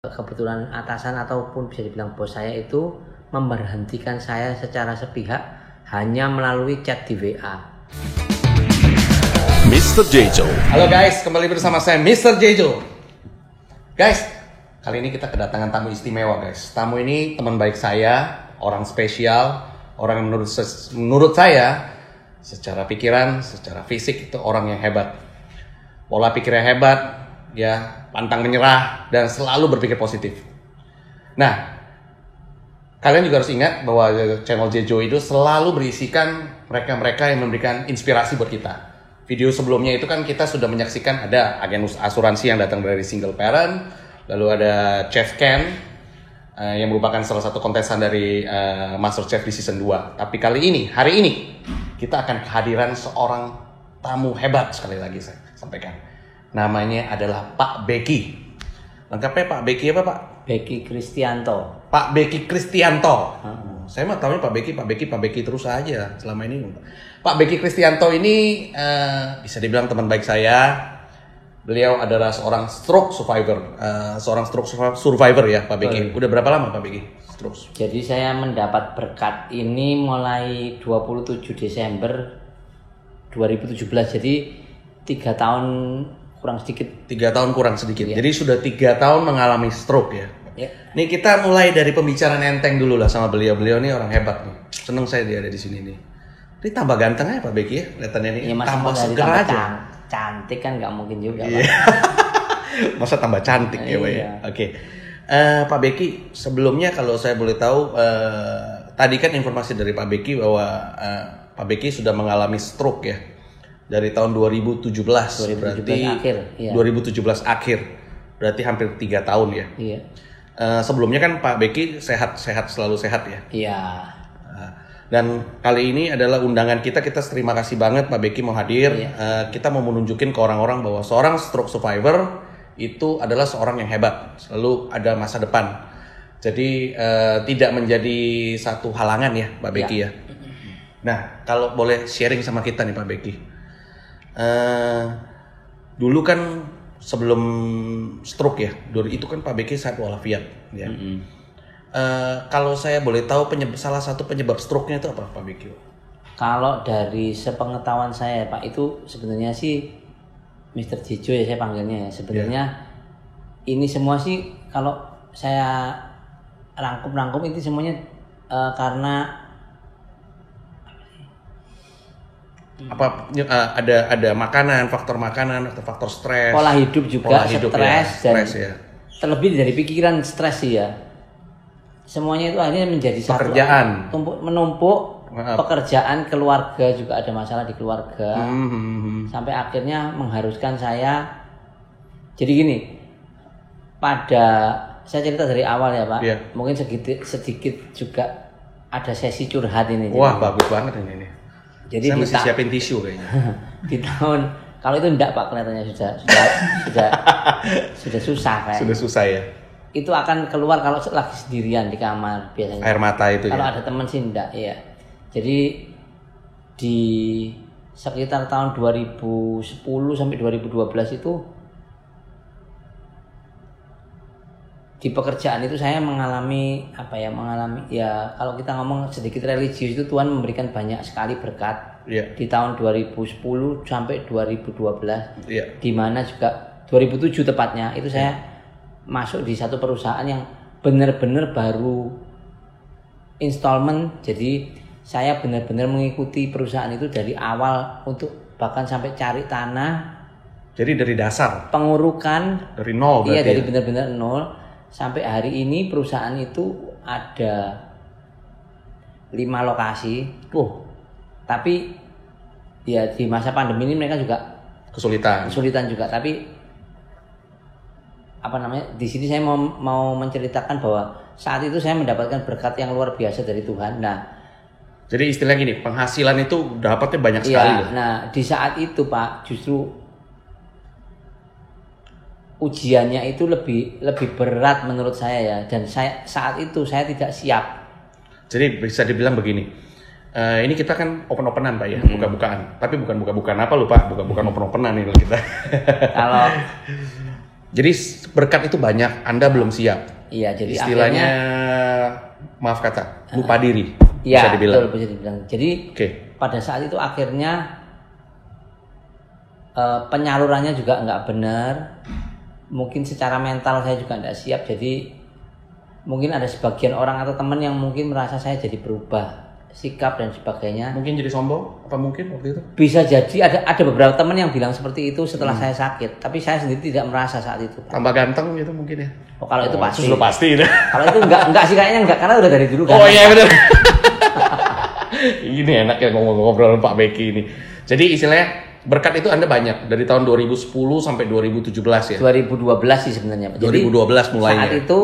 kebetulan atasan ataupun bisa dibilang bos saya itu memberhentikan saya secara sepihak hanya melalui chat di WA. Mr. Jejo. Halo guys, kembali bersama saya Mr. Jejo. Guys, kali ini kita kedatangan tamu istimewa guys. Tamu ini teman baik saya, orang spesial, orang yang menurut saya secara pikiran, secara fisik itu orang yang hebat. Pola pikirnya hebat, ya pantang menyerah dan selalu berpikir positif. Nah, kalian juga harus ingat bahwa channel Jejo itu selalu berisikan mereka-mereka yang memberikan inspirasi buat kita. Video sebelumnya itu kan kita sudah menyaksikan ada agen asuransi yang datang dari single parent, lalu ada Chef Ken yang merupakan salah satu kontestan dari Master Chef di season 2. Tapi hari ini kita akan kehadiran seorang tamu hebat, sekali lagi saya sampaikan. Namanya adalah Pak Beki. Lengkapnya Pak Beki apa Pak? Beki Kristianto. Pak Beki Kristianto. Saya mah tahunya Pak Beki terus aja selama ini. Pak Beki Kristianto ini bisa dibilang teman baik saya. Beliau adalah seorang stroke survivor. Ya Pak Beki. Udah berapa lama Pak Beki stroke? Jadi saya mendapat berkat ini mulai 27 Desember 2017. Jadi 3 tahun kurang sedikit. 3 tahun kurang sedikit. Ya. Jadi sudah 3 tahun mengalami stroke ya. Ya. Nih kita mulai dari pembicaraan enteng dulu lah sama beliau. Beliau ini orang hebat nih. Seneng saya dia ada di sini nih. Ini tambah ganteng aja Pak Beki ya. Kelihatannya nih. Ya, tambah seger aja. Cantik kan nggak mungkin juga. Iya. Masa tambah cantik ya Pak ya. Oke. Pak Beki sebelumnya kalau saya boleh tahu tadi kan informasi dari Pak Beki bahwa Pak Beki sudah mengalami stroke ya. Dari tahun 2017 berarti akhir, iya. 2017 akhir. Berarti hampir 3 tahun ya. Iya. Sebelumnya kan Pak Beki selalu sehat ya. Iya. Dan kali ini adalah undangan kita terima kasih banget Pak Beki mau hadir. Iya. Kita mau menunjukin ke orang-orang bahwa seorang stroke survivor itu adalah seorang yang hebat, selalu ada masa depan. Jadi tidak menjadi satu halangan ya Pak Beki ya. Nah, kalau boleh sharing sama kita nih Pak Beki. Dulu kan sebelum stroke ya, itu kan Pak Beki sehat walafiat ya. Kalau saya boleh tahu salah satu penyebab stroke-nya itu apa Pak Beki? Kalau dari sepengetahuan saya Pak, itu sebenarnya sih Mr. Jejo ya saya panggilnya. Sebenarnya ini semua sih kalau saya rangkum itu semuanya karena ada makanan, faktor makanan atau faktor stres, pola hidup juga, stres ya. Terlebih dari pikiran stres sih ya. Semuanya itu akhirnya menjadi pekerjaan, menumpuk pekerjaan, keluarga juga ada masalah di keluarga, sampai akhirnya mengharuskan saya. Jadi gini, saya cerita dari awal ya Pak, mungkin sedikit juga ada sesi curhat ini. Wah bagus banget ini. Jadi saya mesti siapin tisu kayaknya. Di tahun, kalau itu enggak Pak, kelihatannya sudah susah kayak. Sudah susah ya. Itu akan keluar kalau lagi sendirian di kamar biasanya. Air mata itu kalau ada teman sih enggak ya. Jadi di sekitar tahun 2010 sampai 2012 itu di pekerjaan itu saya mengalami ya kalau kita ngomong sedikit religius itu Tuhan memberikan banyak sekali berkat di tahun 2010 sampai 2012 di mana juga 2007 tepatnya itu saya masuk di satu perusahaan yang benar-benar baru installment. Jadi saya benar-benar mengikuti perusahaan itu dari awal untuk bahkan sampai cari tanah. Jadi dari dasar pengurukan dari nol. Iya, dari benar-benar nol. Sampai hari ini perusahaan itu ada 5 lokasi. Tapi ya di masa pandemi ini mereka juga kesulitan juga. Tapi di sini saya mau menceritakan bahwa saat itu saya mendapatkan berkat yang luar biasa dari Tuhan. Nah, jadi istilah gini, penghasilan itu dapatnya banyak sekali. Nah, di saat itu Pak, justru ujiannya itu lebih berat menurut saya ya, dan saat itu saya tidak siap. Jadi bisa dibilang begini, ini kita kan open-openan Pak ya, buka-bukaan. Tapi bukan buka-bukaan apa lu Pak, bukan open-openan ini kita. Jadi berkat itu banyak, Anda belum siap. Iya, jadi istilahnya maaf kata, lupa diri. Iya, bisa dibilang. betul, bisa dibilang. Jadi pada saat itu akhirnya penyalurannya juga nggak benar. Mungkin secara mental saya juga nggak siap. Jadi mungkin ada sebagian orang atau teman yang mungkin merasa saya jadi berubah sikap dan sebagainya. Mungkin jadi sombong? Apa mungkin waktu itu? Bisa jadi, ada beberapa teman yang bilang seperti itu setelah saya sakit. Tapi saya sendiri tidak merasa saat itu, Pak. Tambah ganteng gitu mungkin ya? Oh, kalau itu pasti. Sudah pasti itu. Kalau itu enggak sih, kayaknya enggak, karena udah dari dulu kan. Oh iya benar. Ini enak ya ngobrol Pak Beki ini. Jadi istilahnya berkat itu Anda banyak dari tahun 2010 sampai 2017 ya? 2012 sih sebenarnya. Jadi 2012 mulainya. Saat itu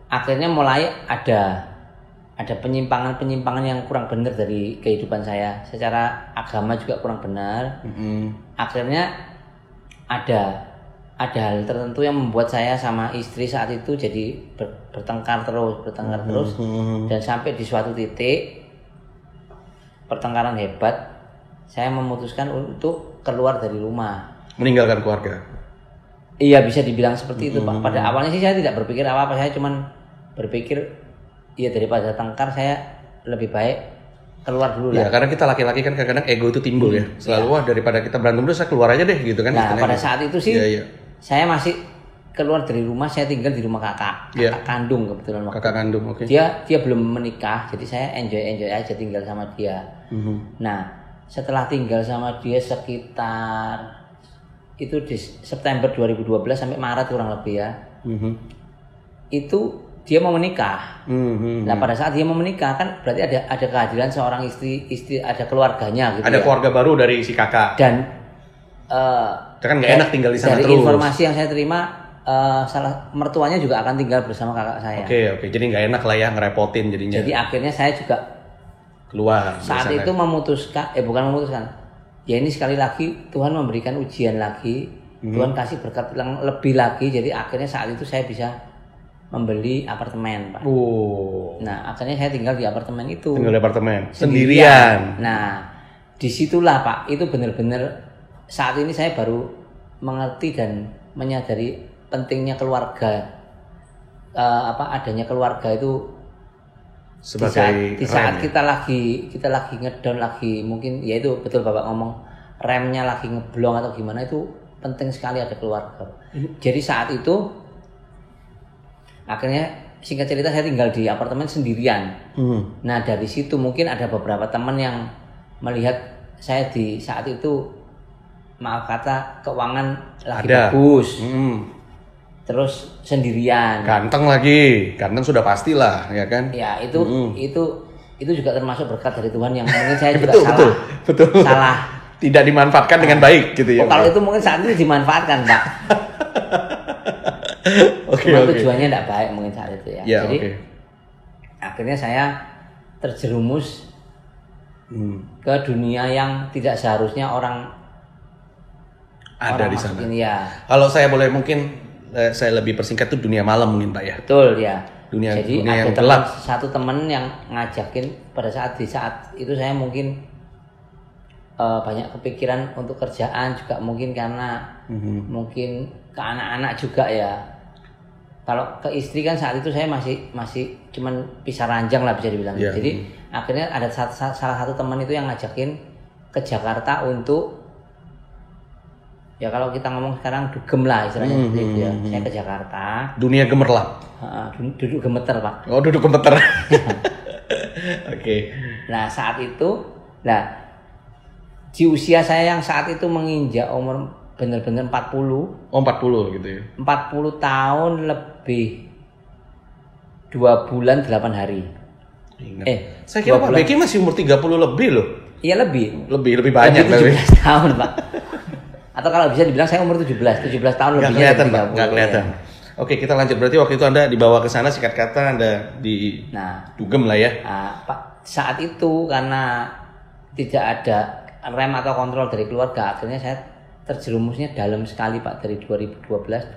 akhirnya mulai ada penyimpangan yang kurang benar dari kehidupan saya. Secara agama juga kurang benar. Akhirnya ada hal tertentu yang membuat saya sama istri saat itu jadi bertengkar terus dan sampai di suatu titik pertengkaran hebat, saya memutuskan untuk keluar dari rumah, meninggalkan keluarga. Iya, bisa dibilang seperti itu, Pak. Pada awalnya sih saya tidak berpikir apa-apa, saya cuman berpikir ya daripada tengkar saya lebih baik keluar dulu lah. Ya, karena kita laki-laki kan kadang-kadang ego itu timbul ya. Selalu wah daripada kita berantem dulu saya keluar aja deh gitu kan. Nah, pada saat itu sih saya masih keluar dari rumah, saya tinggal di rumah kakak kandung kebetulan waktu. Kakak kandung, oke. Dia belum menikah, jadi saya enjoy aja tinggal sama dia. Nah, setelah tinggal sama dia sekitar itu di September 2012 sampai Maret kurang lebih ya. Itu dia mau menikah. Nah, pada saat dia mau menikah kan berarti ada kehadiran seorang istri ada keluarganya gitu. Ada keluarga baru dari si kakak. Dan kan nggak enak tinggal di sana dari terus. Dari informasi yang saya terima, salah mertuanya juga akan tinggal bersama kakak saya. Oke. Jadi nggak enak lah ya ngerepotin jadinya. Jadi akhirnya saya juga keluar. Saat itu memutuskan, bukan memutuskan. Ya ini sekali lagi Tuhan memberikan ujian lagi. Tuhan kasih berkat yang lebih lagi. Jadi akhirnya saat itu saya bisa membeli apartemen, Pak. Nah, akhirnya saya tinggal di apartemen itu. Tinggal di apartemen sendirian. Nah, disitulah Pak, itu benar-benar saat ini saya baru mengerti dan menyadari pentingnya keluarga. Adanya keluarga itu sebagai di saat kita lagi ngedown lagi, mungkin ya itu betul Bapak ngomong, remnya lagi ngeblong atau gimana, itu penting sekali ada keluarga. Jadi saat itu akhirnya singkat cerita saya tinggal di apartemen sendirian. Nah, dari situ mungkin ada beberapa teman yang melihat saya di saat itu, maaf kata, keuangan lagi bagus. Terus sendirian. Ganteng sudah pastilah, ya kan? Ya, itu juga termasuk berkat dari Tuhan yang mungkin saya juga betul. salah. Tidak dimanfaatkan dengan baik gitu ya. Kalau itu mungkin saat itu dimanfaatkan, Pak. Tujuannya tidak baik mungkin saat itu ya. Jadi akhirnya saya terjerumus ke dunia yang tidak seharusnya orang ada di sana. Ya. Kalau saya boleh mungkin saya lebih persingkat tuh dunia malam mungkin Pak ya. Betul ya. dunia Jadi ada yang gelap. Satu teman yang ngajakin pada saat itu saya mungkin banyak kepikiran untuk kerjaan juga, mungkin karena mungkin ke anak-anak juga ya. Kalau ke istri kan saat itu saya masih cuman pisah ranjang lah bisa dibilang. Jadi akhirnya ada salah satu teman itu yang ngajakin ke Jakarta untuk, ya kalau kita ngomong sekarang dugem lah istilahnya seperti itu ya. Saya ke Jakarta. Dunia gemerlap. Duduk gemeter, Pak. Oh, duduk gemeter. Oke. Nah, saat itu, di usia saya yang saat itu menginjak umur benar-benar 40. Oh, 40 gitu ya. 40 tahun lebih 2 bulan 8 hari. Ingat. Saya kira Pak Beki masih umur 30 lebih loh. Iya, lebih. Lebih banyak. Lebih 17 tahun, Pak. Atau kalau bisa dibilang saya umur 17 tahun lebihnya dari 30. Nggak kelihatan. Ya. Oke, kita lanjut. Berarti waktu itu Anda dibawa ke sana, singkat kata Anda dugem lah ya. Pak, saat itu karena tidak ada rem atau kontrol dari keluarga, akhirnya saya terjerumusnya dalam sekali, Pak, dari 2012,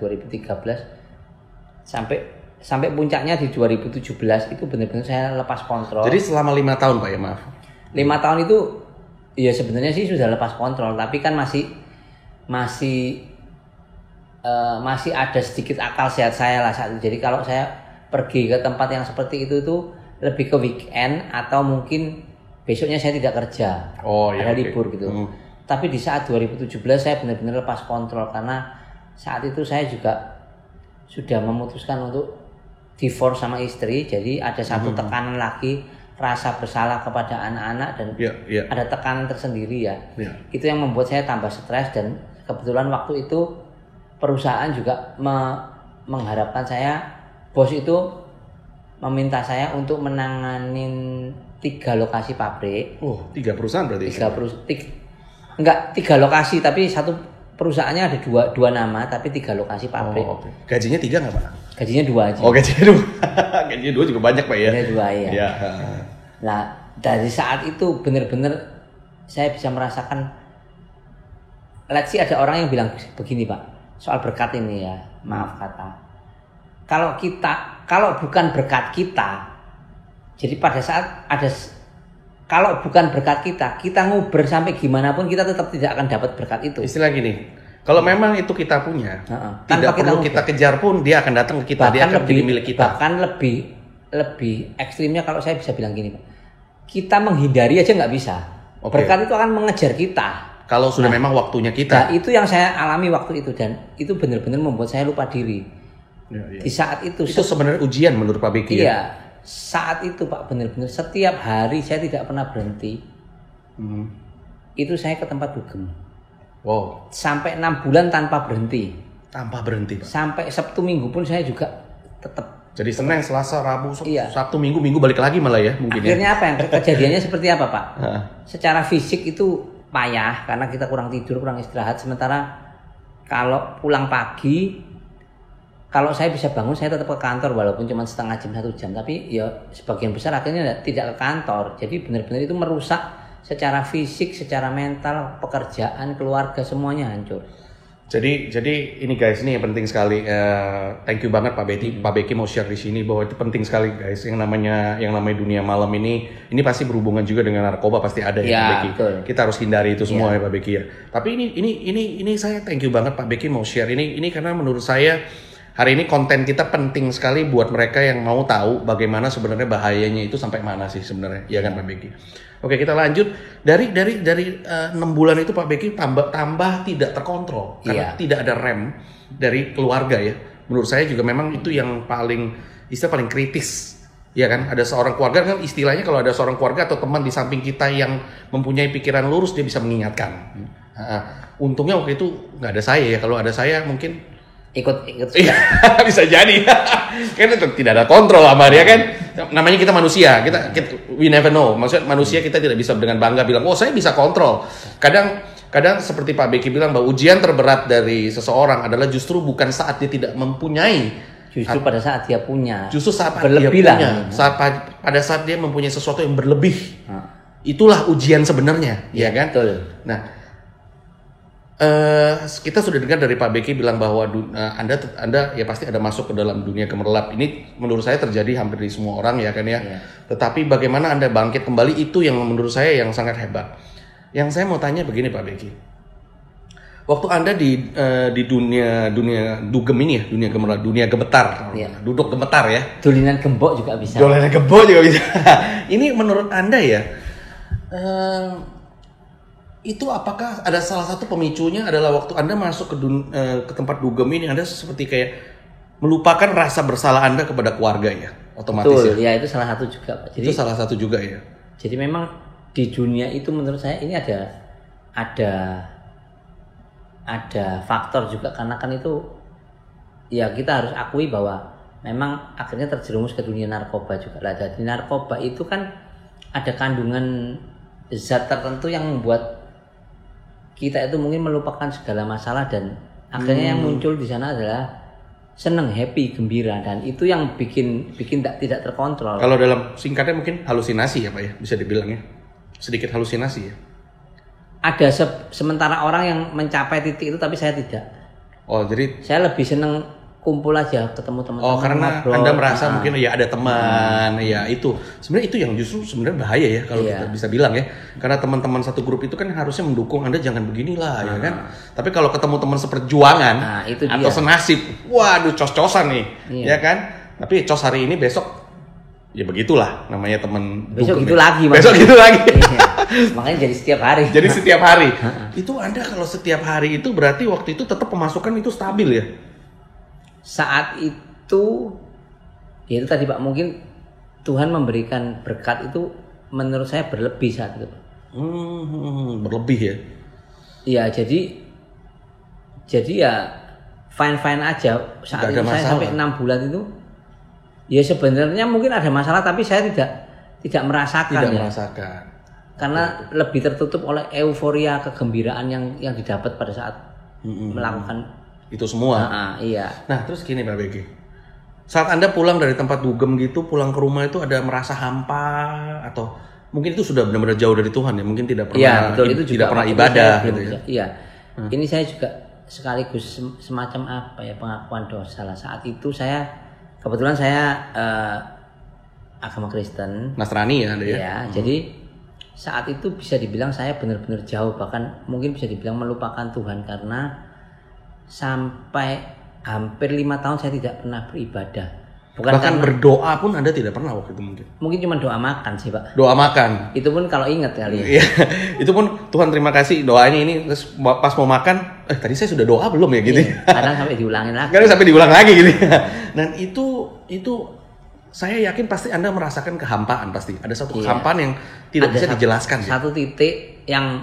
2013 sampai puncaknya di 2017 itu benar-benar saya lepas kontrol. Jadi selama 5 tahun, Pak ya, maaf. 5 tahun itu ya sebenarnya sih sudah lepas kontrol, tapi kan masih masih ada sedikit akal sehat saya lah saat itu. Jadi kalau saya pergi ke tempat yang seperti itu lebih ke weekend atau mungkin besoknya saya tidak kerja, ada libur gitu. Tapi di saat 2017 saya benar-benar lepas kontrol karena saat itu saya juga sudah memutuskan untuk divorce sama istri. Jadi ada satu tekanan lagi, rasa bersalah kepada anak-anak dan ada tekanan tersendiri ya. Itu yang membuat saya tambah stres dan kebetulan waktu itu perusahaan juga mengharapkan saya, bos itu meminta saya untuk menanganin 3 lokasi pabrik. 3 perusahaan berarti? 3 lokasi, tapi satu perusahaannya ada dua nama, tapi 3 lokasi pabrik. Gajinya 3 nggak Pak? Gajinya 2 aja. Gajinya 2. Gajinya 2 juga banyak Pak ya? Gajinya 2 ya. Nah, dari saat itu benar-benar saya bisa merasakan, let's see, ada orang yang bilang begini Pak, soal berkat ini ya, maaf kata. Kalau bukan berkat kita, jadi pada saat kalau bukan berkat kita nguber sampai gimana pun kita tetap tidak akan dapat berkat itu. Istilah gini, kalau memang itu kita punya, tidak perlu kita kejar pun dia akan datang ke kita, dia akan jadi milik kita. Bahkan lebih ekstrimnya kalau saya bisa bilang gini Pak, kita menghindari aja nggak bisa. Berkat itu akan mengejar kita. Kalau sudah memang waktunya kita. Nah, itu yang saya alami waktu itu dan itu benar-benar membuat saya lupa diri. Di saat itu sebenarnya ujian menurut Pak Beki. Iya, saat itu Pak benar-benar setiap hari saya tidak pernah berhenti. Itu saya ke tempat dugem. Sampai 6 bulan tanpa berhenti. Tanpa berhenti Pak. Sampai Sabtu Minggu pun saya juga tetap. Jadi Senin, Selasa, Rabu, Sabtu, Minggu balik lagi malah ya mungkin. Akhirnya apa yang kejadiannya seperti apa Pak? Secara fisik itu payah karena kita kurang tidur, kurang istirahat. Sementara kalau pulang pagi, kalau saya bisa bangun saya tetap ke kantor walaupun cuma setengah jam 1 jam, tapi ya sebagian besar akhirnya tidak ke kantor. Jadi benar-benar itu merusak secara fisik, secara mental, pekerjaan, keluarga, semuanya hancur. Jadi ini guys, ini yang penting sekali. Thank you banget Pak Beki mau share di sini bahwa itu penting sekali guys. Yang namanya dunia malam ini pasti berhubungan juga dengan narkoba, pasti ada ya Pak Beki. Betul. Kita harus hindari itu semua ya Pak Beki ya. Tapi ini saya thank you banget Pak Beki mau share ini karena menurut saya hari ini konten kita penting sekali buat mereka yang mau tahu bagaimana sebenarnya bahayanya itu sampai mana sih sebenarnya, ya kan Pak Beki. Oke, kita lanjut dari 6 bulan itu Pak Beki tambah tidak terkontrol karena tidak ada rem dari keluarga ya. Menurut saya juga memang itu yang paling kritis. Ya kan, ada seorang keluarga kan istilahnya kalau ada seorang keluarga atau teman di samping kita yang mempunyai pikiran lurus dia bisa mengingatkan. Untungnya waktu itu nggak ada saya ya. Kalau ada saya mungkin ikut bisa jadi kan itu tidak ada kontrol sama dia kan, namanya kita manusia, kita we never know, maksudnya manusia kita tidak bisa dengan bangga bilang saya bisa kontrol. Kadang seperti Pak Beki bilang bahwa ujian terberat dari seseorang adalah justru bukan saat dia tidak mempunyai, justru pada saat dia punya, justru saat dia punya, pada saat dia mempunyai sesuatu yang berlebih, itulah ujian sebenarnya, ya kan? Betul. Nah, kita sudah dengar dari Pak Beki bilang bahwa Anda ya pasti ada masuk ke dalam dunia gemerlap. Ini menurut saya terjadi hampir di semua orang ya kan ya. Tetapi bagaimana Anda bangkit kembali itu yang menurut saya yang sangat hebat. Yang saya mau tanya begini Pak Beki. Waktu Anda di dunia dugem ini ya, dunia gemerlap, dunia gemetar, duduk gemetar ya. Dolinan gembok juga bisa. Ini menurut Anda ya, itu apakah ada salah satu pemicunya adalah waktu Anda masuk ke tempat dugem ini Anda seperti kayak melupakan rasa bersalah Anda kepada keluarga ya, otomatis. Betul, ya itu salah satu juga Pak. Jadi, itu salah satu juga ya. Jadi memang di dunia itu menurut saya ini ada faktor juga karena kan itu ya kita harus akui bahwa memang akhirnya terjerumus ke dunia narkoba juga lah. Jadi narkoba itu kan ada kandungan zat tertentu yang membuat kita itu mungkin melupakan segala masalah dan akhirnya yang muncul di sana adalah seneng, happy, gembira dan itu yang bikin tidak terkontrol. Kalau dalam singkatnya mungkin halusinasi ya Pak ya, bisa dibilangnya sedikit halusinasi ya. Ada sementara orang yang mencapai titik itu tapi saya tidak. Jadi saya lebih seneng kumpul aja, ketemu teman-teman. Oh, karena ngobrol. Anda merasa mungkin ya ada teman, ya itu. Sebenarnya itu yang justru sebenarnya bahaya ya kalau kita bisa bilang ya. Karena teman-teman satu grup itu kan harusnya mendukung Anda jangan beginilah ya kan. Tapi kalau ketemu teman seperjuangan atau senasib, waduh cos-cosan nih, ya kan. Tapi cos hari ini besok ya begitulah namanya teman. Besok gitu lagi. Besok gitu lagi. Makanya jadi setiap hari. Jadi setiap hari. Itu Anda kalau setiap hari itu berarti waktu itu tetap pemasukan itu stabil ya? Saat itu, ya itu tadi Pak, mungkin Tuhan memberikan berkat itu menurut saya berlebih saat itu. Berlebih ya? Iya, jadi ya fine aja saat itu saya sampai 6 bulan itu. Ya sebenarnya mungkin ada masalah tapi saya tidak merasakan. Tidak merasakan. Karena lebih tertutup oleh euforia kegembiraan yang didapat pada saat melakukan itu semua. Iya. Nah, terus gini Pak Begi. Saat Anda pulang dari tempat dugem gitu, pulang ke rumah itu ada merasa hampa atau mungkin itu sudah benar-benar jauh dari Tuhan ya, mungkin tidak pernah itu tidak pernah ibadah gitu ya. Iya. Ini saya juga sekaligus semacam apa ya, pengakuan dosa lah. Saat itu saya kebetulan agama Kristen. Nasrani ya Anda ya. Iya, jadi saat itu bisa dibilang saya benar-benar jauh, bahkan mungkin bisa dibilang melupakan Tuhan karena sampai hampir 5 tahun saya tidak pernah beribadah. Bahkan berdoa pun Anda tidak pernah waktu itu mungkin. Mungkin cuma doa makan sih Pak. Doa makan. Itu pun kalau ingat kali ya. ya. Itu pun Tuhan terima kasih doanya ini, terus pas mau makan, tadi saya sudah doa belum ya gitu. Kadang sampai diulangin lagi. Kadang sampai diulang lagi gitu. Dan itu saya yakin pasti Anda merasakan kehampaan pasti. Ada satu kehampaan yang tidak bisa dijelaskan. Satu titik yang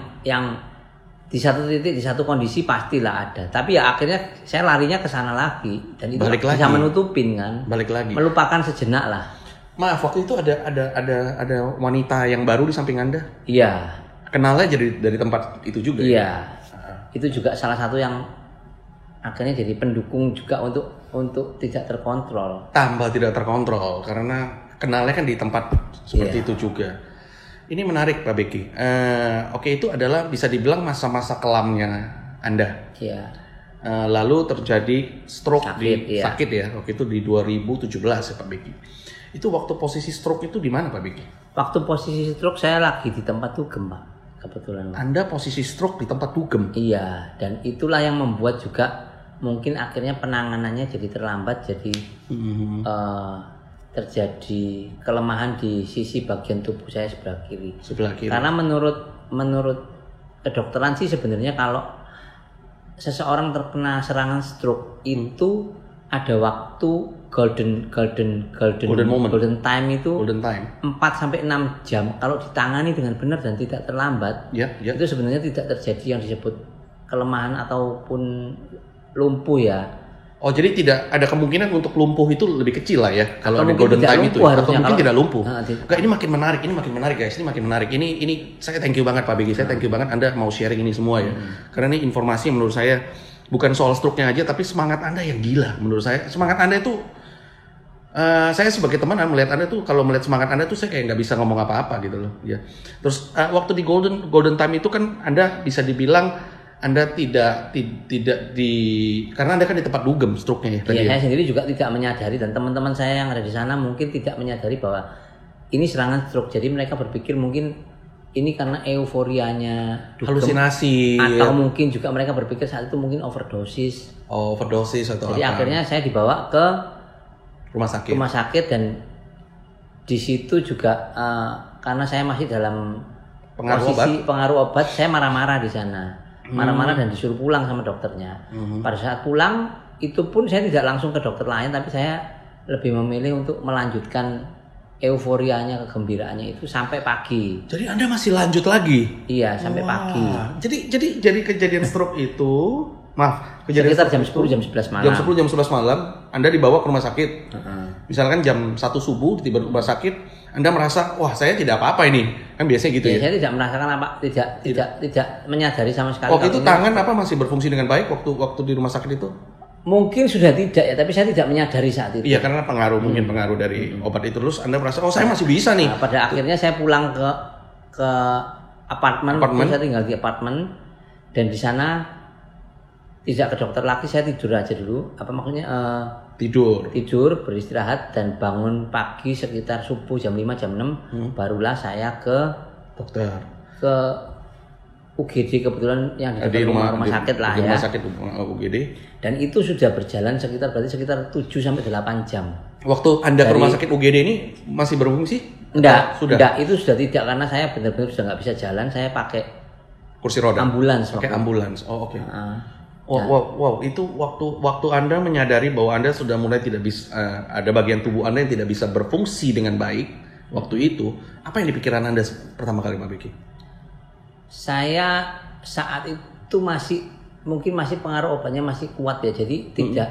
di satu titik, di satu kondisi pastilah ada. Tapi ya akhirnya saya larinya ke sana lagi dan itu bisa menutupin kan. Balik lagi. Melupakan sejenak lah. Maaf, waktu itu ada wanita yang baru di samping Anda? Iya. Kenalnya jadi dari tempat itu juga. Iya. Itu juga salah satu yang akhirnya jadi pendukung juga untuk tidak terkontrol. Tambah tidak terkontrol karena kenalnya kan di tempat seperti itu juga. Ini menarik Pak Beki. Oke, itu adalah bisa dibilang masa-masa kelamnya Anda. Iya. Lalu terjadi stroke sakit ya. Waktu itu di 2017 ya Pak Beki. Itu waktu posisi stroke itu di mana Pak Beki? Waktu posisi stroke saya lagi di tempat dugem Pak, kebetulan. Anda posisi stroke di tempat dugem? Iya, dan itulah yang membuat juga mungkin akhirnya penanganannya jadi terlambat, jadi terjadi kelemahan di sisi bagian tubuh saya sebelah kiri. Karena menurut kedokteran sih sebenarnya kalau seseorang terkena serangan stroke itu ada waktu golden time itu 4 sampai 6 jam kalau ditangani dengan benar dan tidak terlambat. Itu sebenarnya tidak terjadi yang disebut kelemahan ataupun lumpuh ya. Oh, jadi tidak ada kemungkinan untuk lumpuh itu lebih kecil lah ya kalau ada golden time itu. Atau mungkin tidak lumpuh. Enggak, ini makin menarik guys. Ini makin menarik. Ini saya thank you banget Pak Begi. Saya thank you banget Anda mau sharing ini semua ya. Karena ini informasi yang menurut saya bukan soal stroke-nya aja tapi semangat Anda yang gila menurut saya. Semangat Anda itu saya sebagai teman melihat Anda tuh, kalau melihat semangat Anda tuh saya kayak nggak bisa ngomong apa-apa gitu loh ya. Terus waktu di golden time itu kan Anda bisa dibilang Anda tidak karena Anda kan di tempat dugem stroke-nya ya. Iya, saya sendiri juga tidak menyadari dan teman-teman saya yang ada di sana mungkin tidak menyadari bahwa ini serangan stroke. Jadi mereka berpikir mungkin ini karena euforianya dugem, halusinasi atau mungkin juga mereka berpikir saat itu mungkin overdosis atau jadi apa. akhirnya saya dibawa ke rumah sakit dan di situ juga karena saya masih dalam pengaruh obat, saya marah-marah di sana. Marah-marah dan disuruh pulang sama dokternya. Pada saat pulang itu pun saya tidak langsung ke dokter lain, tapi saya lebih memilih untuk melanjutkan euforianya, kegembiraannya itu sampai pagi. Jadi Anda masih lanjut lagi? Iya, sampai pagi. Jadi kejadian stroke itu, sekitar jam 10 jam 11 malam. Jam 10 jam 11 malam Anda dibawa ke rumah sakit. Misalkan jam 1 subuh tiba di rumah sakit, Anda merasa wah saya tidak apa-apa ini. Kan biasanya gitu ya. Saya tidak merasakan apa, tidak menyadari sama sekali. Waktu itu tangan apa masih berfungsi dengan baik waktu di rumah sakit itu? Mungkin sudah tidak ya, tapi saya tidak menyadari saat itu. Iya, karena mungkin pengaruh dari obat itu. Terus Anda merasa saya masih bisa nih. Nah, pada akhirnya saya pulang ke apartemen. Saya tinggal di apartemen dan di sana tidak ke dokter lagi, saya tidur aja dulu. Apa maksudnya? Tidur, beristirahat dan bangun pagi sekitar subuh jam 5 jam 6 barulah saya ke dokter. Ke UGD kebetulan yang di rumah sakit lah ya. Rumah sakit UGD. Dan itu sudah berjalan sekitar 7 sampai 8 jam. Waktu Anda ke rumah sakit UGD ini masih berfungsi? Enggak, itu sudah tidak karena saya benar-benar sudah nggak bisa jalan, saya pakai kursi roda. Ambulans. Pakai ambulans. Oh, oke. Wow, itu waktu Anda menyadari bahwa Anda sudah mulai tidak bisa ada bagian tubuh Anda yang tidak bisa berfungsi dengan baik waktu itu, apa yang di pikiran Anda pertama kali, Pak Beki? Saya saat itu mungkin masih pengaruh obatnya masih kuat ya, jadi tidak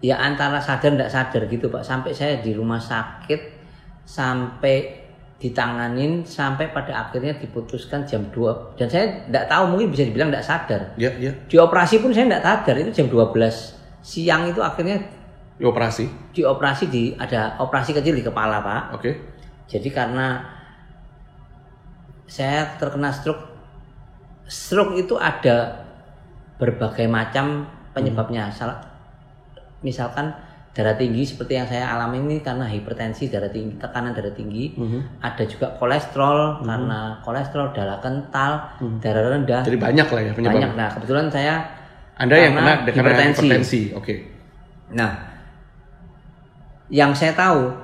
ya antara sadar tidak sadar gitu Pak, sampai saya di rumah sakit sampai ditanganin sampai pada akhirnya diputuskan jam 2 dan saya tidak tahu, mungkin bisa dibilang tidak sadar. Iya. Di operasi pun saya tidak sadar, itu jam 12 siang itu akhirnya dioperasi ada operasi kecil di kepala Pak. Oke. Jadi karena saya terkena stroke itu ada berbagai macam penyebabnya. Misalkan darah tinggi seperti yang saya alami ini karena hipertensi, darah tinggi, tekanan darah tinggi. Ada juga kolesterol karena kolesterol, darah kental, darah rendah. Jadi banyak lah ya penyebabnya. Banyak. Nah, kebetulan Anda yang kena hipertensi. Oke. Nah, yang saya tahu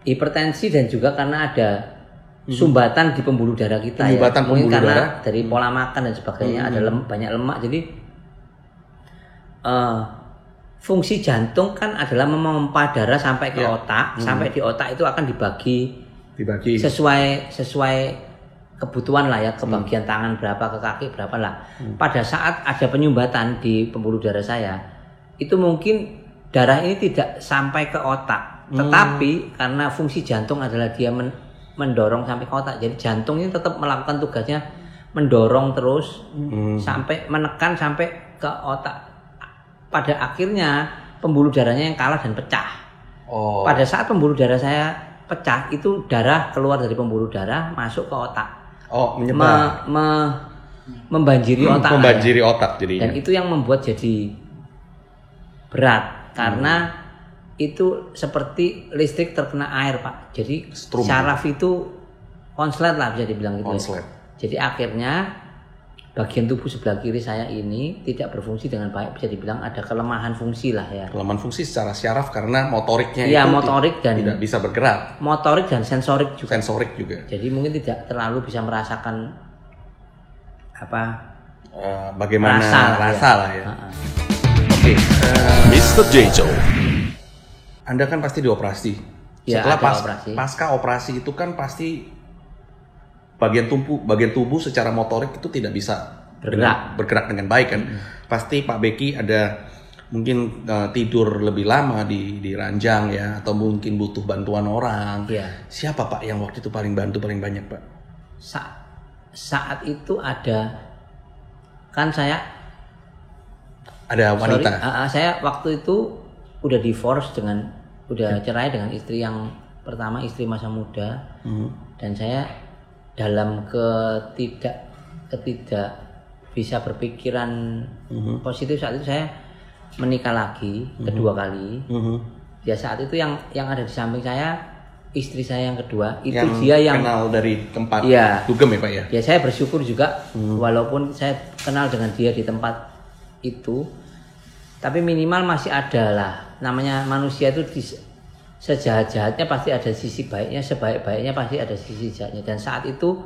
hipertensi dan juga karena ada sumbatan di pembuluh darah kita mungkin karena dari pola makan dan sebagainya ada banyak lemak, jadi fungsi jantung kan adalah memompa darah sampai ke otak, sampai di otak itu akan dibagi sesuai kebutuhan lah ya, ke bagian tangan berapa, ke kaki berapa lah. Pada saat ada penyumbatan di pembuluh darah saya, itu mungkin darah ini tidak sampai ke otak, tetapi karena fungsi jantung adalah dia mendorong sampai ke otak, jadi jantung ini tetap melakukan tugasnya mendorong terus sampai menekan sampai ke otak. Pada akhirnya pembuluh darahnya yang kalah dan pecah. Pada saat pembuluh darah saya pecah, itu darah keluar dari pembuluh darah masuk ke otak. Menyebar. Membanjiri otak. Membanjiri otak jadinya. Dan itu yang membuat jadi berat karena itu seperti listrik terkena air Pak. Jadi syaraf itu konslet lah bisa dibilang gitu. Konslet. Jadi akhirnya bagian tubuh sebelah kiri saya ini tidak berfungsi dengan baik, bisa dibilang ada kelemahan fungsi lah ya. Kelemahan fungsi secara syaraf karena motoriknya motorik dan tidak bisa bergerak. Motorik dan sensorik juga. Jadi mungkin tidak terlalu bisa merasakan bagaimana rasa lah ya. Oke, Mr. Jejo. Anda kan pasti dioperasi. Setelah pasca operasi itu kan pasti bagian tubuh secara motorik itu tidak bisa bergerak dengan baik kan. Pasti Pak Beki ada mungkin tidur lebih lama di ranjang ya, atau mungkin butuh bantuan orang. Siapa Pak yang waktu itu paling banyak Pak? Saat itu ada wanita. Saya waktu itu udah divorce udah cerai dengan istri yang pertama, istri masa muda. Dan saya dalam ketidak bisa berpikiran positif saat itu saya menikah lagi kedua kali. Ya saat itu yang ada di samping saya istri saya yang kedua itu dia yang kenal dari tempat dugem ya Pak ya. Ya saya bersyukur juga walaupun saya kenal dengan dia di tempat itu, tapi minimal masih ada lah, namanya manusia itu sejahat-jahatnya pasti ada sisi baiknya, sebaik-baiknya pasti ada sisi jahatnya. Dan saat itu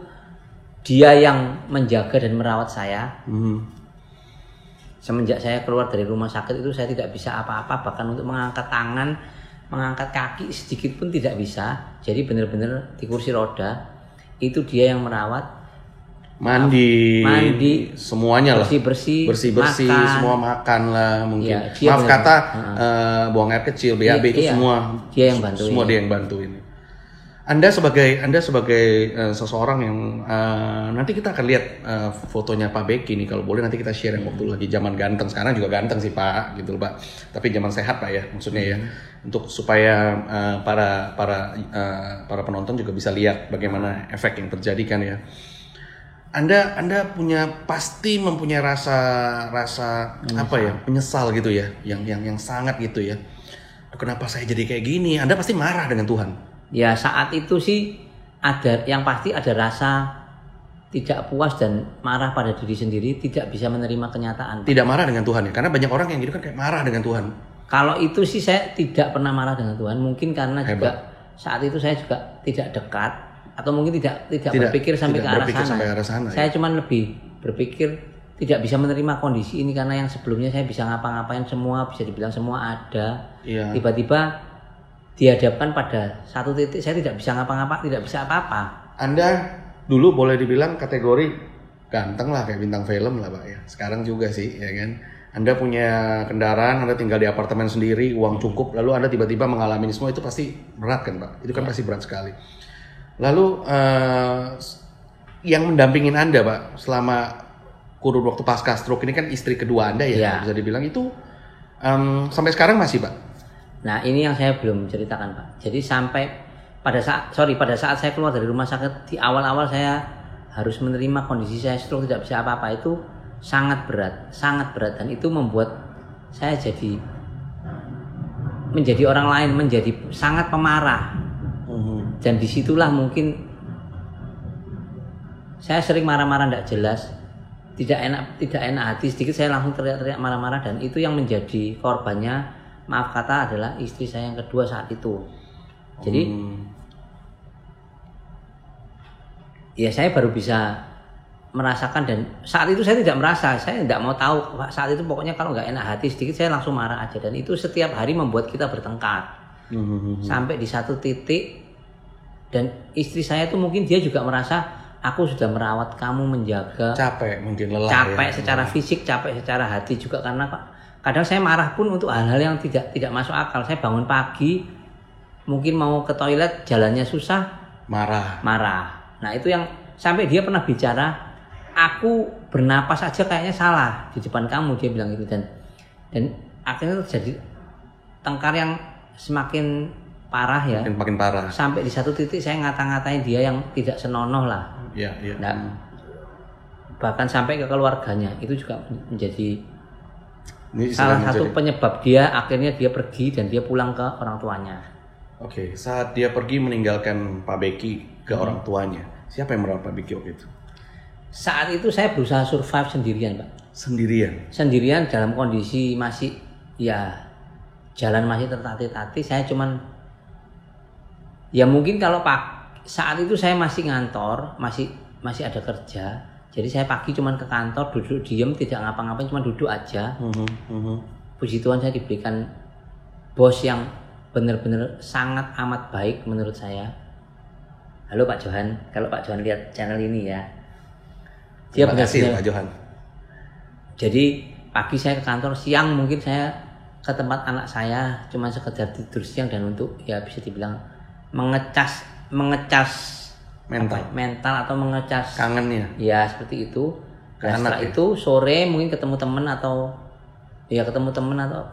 dia yang menjaga dan merawat saya. Semenjak saya keluar dari rumah sakit itu saya tidak bisa apa-apa, bahkan untuk mengangkat tangan, mengangkat kaki sedikit pun tidak bisa. Jadi benar-benar di kursi roda itu dia yang merawat. Mandi semuanya lah, bersih makan. Semua makan lah mungkin. Maaf kata buang air kecil, BAB itu semua dia yang bantuin. Semua dia yang bantuin. Anda sebagai seseorang yang nanti kita akan lihat fotonya Pak Beki nih, kalau boleh nanti kita share yang waktu lagi zaman ganteng. Sekarang juga ganteng sih Pak, gitu loh Pak. Tapi zaman sehat Pak ya, maksudnya ya, untuk supaya para penonton juga bisa lihat bagaimana efek yang terjadi kan ya. Anda pasti mempunyai rasa apa ya, menyesal gitu ya, yang sangat gitu ya. Kenapa saya jadi kayak gini? Anda pasti marah dengan Tuhan. Ya saat itu sih yang pasti ada rasa tidak puas dan marah pada diri sendiri, tidak bisa menerima kenyataan. Tidak marah dengan Tuhan ya, karena banyak orang yang gitu kan kayak marah dengan Tuhan. Kalau itu sih saya tidak pernah marah dengan Tuhan, mungkin karena Hebat. juga saat itu saya juga tidak dekat atau mungkin tidak berpikir sampai ke arah sana. Saya cuma lebih berpikir tidak bisa menerima kondisi ini karena yang sebelumnya saya bisa ngapa-ngapain semua, bisa dibilang semua ada. Iya. Tiba-tiba dihadapkan pada satu titik saya tidak bisa ngapa-ngapa, tidak bisa apa-apa. Anda dulu boleh dibilang kategori ganteng lah, kayak bintang film lah Pak ya. Sekarang juga sih ya kan. Anda punya kendaraan, Anda tinggal di apartemen sendiri, uang cukup, lalu Anda tiba-tiba mengalami semua, itu pasti berat kan Pak? Itu kan pasti berat sekali. Lalu yang mendampingin Anda Pak selama kurun waktu pasca stroke ini kan istri kedua Anda ya. Bisa dibilang itu sampai sekarang masih Pak? Nah ini yang saya belum ceritakan Pak. Jadi sampai pada saat saya keluar dari rumah sakit, di awal-awal saya harus menerima kondisi saya stroke, tidak bisa apa-apa, itu sangat berat dan itu membuat saya menjadi orang lain, menjadi sangat pemarah. Dan disitulah mungkin saya sering marah-marah tidak jelas, tidak enak hati, sedikit saya langsung teriak-teriak marah-marah, dan itu yang menjadi korbannya, maaf kata, adalah istri saya yang kedua saat itu. Jadi ya saya baru bisa merasakan, dan saat itu saya tidak merasa, saya tidak mau tahu saat itu, pokoknya kalau nggak enak hati sedikit saya langsung marah aja, dan itu setiap hari membuat kita bertengkar sampai di satu titik. Dan istri saya itu mungkin dia juga merasa aku sudah merawat kamu, menjaga, capek, mungkin lelah, capek secara fisik, capek secara hati juga, karena kadang saya marah pun untuk hal-hal yang tidak masuk akal. Saya bangun pagi mungkin mau ke toilet, jalannya susah, marah. Nah itu yang sampai dia pernah bicara, aku bernapas aja kayaknya salah di depan kamu, dia bilang gitu. Dan akhirnya terjadi tengkar yang semakin parah ya. Makin parah. Sampai di satu titik saya ngata-ngatain dia yang tidak senonoh lah. Iya. Nah, bahkan sampai ke keluarganya, itu juga menjadi salah satu penyebab akhirnya dia pergi dan dia pulang ke orang tuanya. Oke, saat dia pergi meninggalkan Pak Beki ke orang tuanya, siapa yang merawat Pak Beki waktu itu? Saat itu saya berusaha survive sendirian Pak. Sendirian dalam kondisi masih ya jalan masih tertatih-tatih. Saya cuman ya mungkin kalau saat itu saya masih ngantor, masih ada kerja. Jadi saya pagi cuman ke kantor, duduk diem, tidak ngapa-ngapain, cuma duduk aja. Puji Tuhan saya diberikan bos yang benar-benar sangat amat baik menurut saya. Halo Pak Johan, kalau Pak Johan lihat channel ini ya. Dia benar-benar Pak Johan. Jadi pagi saya ke kantor, siang mungkin saya ke tempat anak saya, cuma sekedar tidur siang dan untuk ya bisa dibilang mengecas mental atau mengecas kangennya. Ya seperti itu. Dan setelah itu sore mungkin ketemu teman atau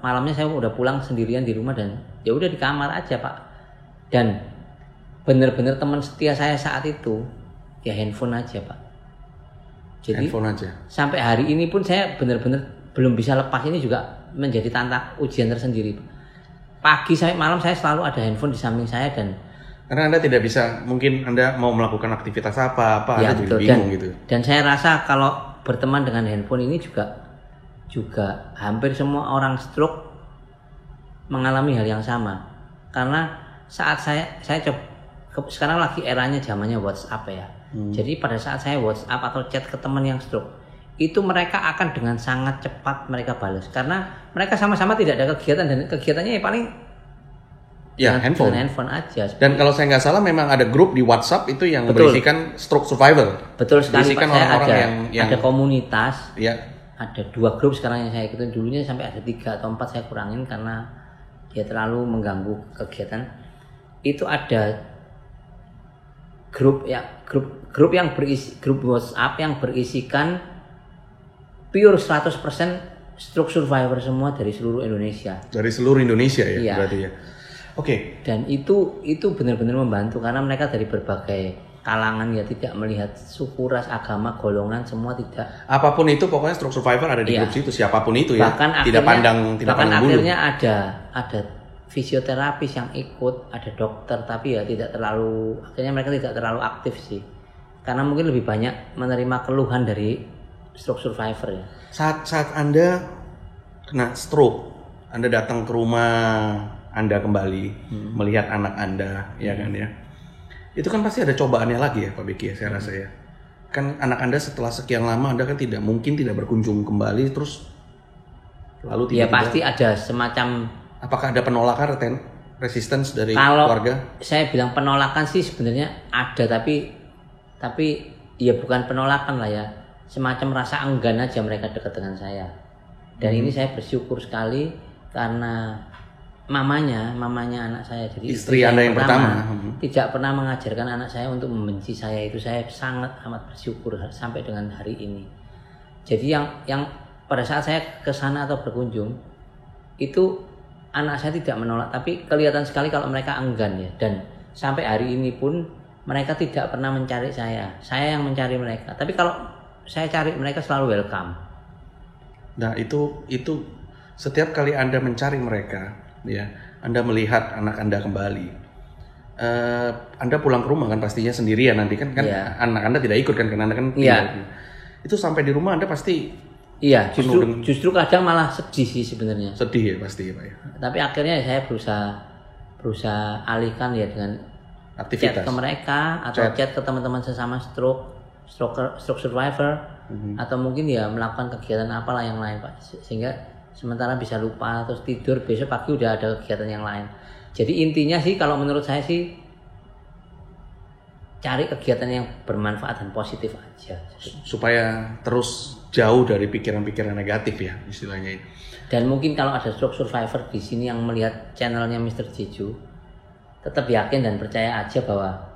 malamnya saya udah pulang sendirian di rumah, dan ya udah di kamar aja Pak. Dan benar-benar teman setia saya saat itu ya handphone aja Pak. Jadi handphone aja. Sampai hari ini pun saya benar-benar belum bisa lepas, ini juga menjadi ujian tersendiri. Pagi sampai malam saya selalu ada handphone di samping saya, dan karena Anda tidak bisa, mungkin Anda mau melakukan aktivitas apa ya, Anda jadi bingung gitu. Dan saya rasa kalau berteman dengan handphone ini juga hampir semua orang stroke mengalami hal yang sama. Karena saat saya sekarang lagi eranya zamannya WhatsApp ya. Jadi pada saat saya WhatsApp atau chat ke teman yang stroke, itu mereka akan dengan sangat cepat mereka balas, karena mereka sama-sama tidak ada kegiatan, dan kegiatannya ya paling handphone aja. Dan kalau saya nggak salah memang ada grup di WhatsApp itu yang berisikan stroke survivor. Betul sekali. Berisikan orang-orang yang ada komunitas. Ya. Ada 2 grup sekarang yang saya ikutin. Dulunya sampai ada 3 atau 4 saya kurangin karena dia terlalu mengganggu kegiatan. Itu ada grup WhatsApp yang berisikan pure 100% stroke survivor semua dari seluruh Indonesia. Dari seluruh Indonesia ya, iya. Berarti ya. Oke. Dan itu benar-benar membantu karena mereka dari berbagai kalangan ya, tidak melihat suku, ras, agama, golongan, semua tidak. Apapun itu pokoknya stroke survivor ada di grup situ, siapapun itu ya. Bahkan tidak akhirnya, pandang bulu. Akhirnya ada fisioterapis yang ikut, ada dokter, tapi ya akhirnya mereka tidak terlalu aktif sih. Karena mungkin lebih banyak menerima keluhan dari stroke survivor ya. Saat Anda kena stroke, Anda datang ke rumah Anda kembali, melihat anak Anda, ya kan ya. Itu kan pasti ada cobaannya lagi ya Pak Beki ya, saya rasa ya. Kan anak Anda setelah sekian lama Anda kan tidak mungkin tidak berkunjung kembali terus lalu tiba-tiba. Ya pasti ada semacam. Apakah ada penolakan resistance dari keluarga? Saya bilang penolakan sih sebenarnya ada, tapi ya bukan penolakan lah ya. Semacam rasa enggan aja mereka dekat dengan saya. Dan ini saya bersyukur sekali karena mamanya anak saya, jadi istri Anda yang pertama tidak pernah mengajarkan anak saya untuk membenci saya. Itu saya sangat amat bersyukur sampai dengan hari ini. Jadi yang pada saat saya ke sana atau berkunjung itu anak saya tidak menolak, tapi kelihatan sekali kalau mereka enggan ya. Dan sampai hari ini pun mereka tidak pernah mencari saya yang mencari mereka. Tapi kalau saya cari mereka selalu welcome. Nah itu setiap kali Anda mencari mereka ya, Anda melihat anak Anda kembali, Anda pulang ke rumah kan pastinya sendirian nanti kan anak Anda tidak ikut kan karena Anda kan itu sampai di rumah Anda pasti justru kadang malah sedih sih sebenarnya. Sedih ya pasti ya Pak ya. Tapi akhirnya saya berusaha alihkan ya dengan aktivitas chat ke mereka atau chat ke teman-teman sesama stroke survivor, atau mungkin ya melakukan kegiatan apalah yang lain Pak, sehingga sementara bisa lupa terus tidur, besok pagi udah ada kegiatan yang lain. Jadi intinya sih kalau menurut saya sih cari kegiatan yang bermanfaat dan positif aja supaya terus jauh dari pikiran-pikiran negatif ya istilahnya ini. Dan mungkin kalau ada stroke survivor di sini yang melihat channelnya Mr. Jeju, tetap yakin dan percaya aja bahwa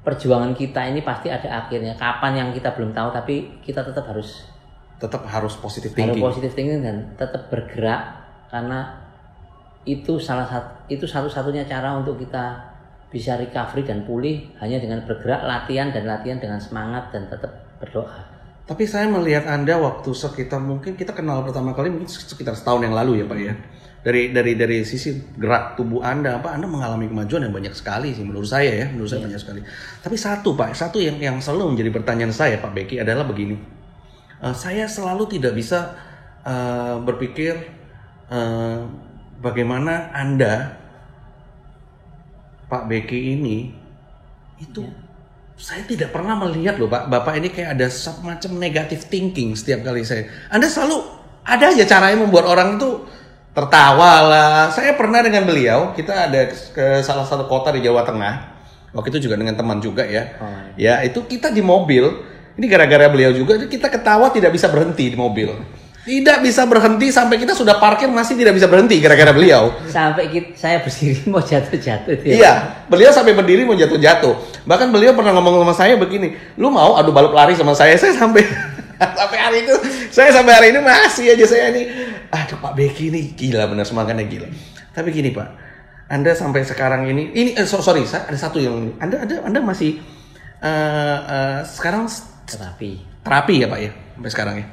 perjuangan kita ini pasti ada akhirnya. Kapan yang kita belum tahu, tapi kita tetap harus positive thinking. Harus positive thinking dan tetap bergerak, karena itu satu-satunya cara untuk kita bisa recovery dan pulih, hanya dengan bergerak, latihan dengan semangat dan tetap berdoa. Tapi saya melihat Anda waktu sekitar, mungkin kita kenal pertama kali mungkin sekitar setahun yang lalu ya Pak ya. Dari sisi gerak tubuh Anda mengalami kemajuan yang banyak sekali sih menurut saya ya, banyak sekali. Tapi satu yang selalu menjadi pertanyaan saya Pak Beki adalah begini. Saya selalu tidak bisa berpikir bagaimana Anda Pak Beki ini itu saya tidak pernah melihat loh Pak, Bapak ini kayak ada semacam negative thinking setiap kali saya. Anda selalu ada aja caranya membuat orang itu tertawa lah. Saya pernah dengan beliau, kita ada ke salah satu kota di Jawa Tengah. Waktu itu juga dengan teman juga ya. Ya itu kita di mobil. Ini gara-gara beliau juga, kita ketawa tidak bisa berhenti di mobil. Tidak bisa berhenti sampai kita sudah parkir masih tidak bisa berhenti gara-gara beliau. Sampai saya berdiri mau jatuh-jatuh. Iya, beliau sampai berdiri mau jatuh-jatuh. Bahkan beliau pernah ngomong sama saya begini, lu mau adu balap lari sama saya sampai hari itu, saya sampai hari ini masih aja saya ini, aduh Pak Beki ini gila benar, semangatnya gila. Tapi gini Pak, Anda sampai sekarang ini sorry, ada satu yang Anda masih sekarang terapi ya Pak ya sampai sekarang ya.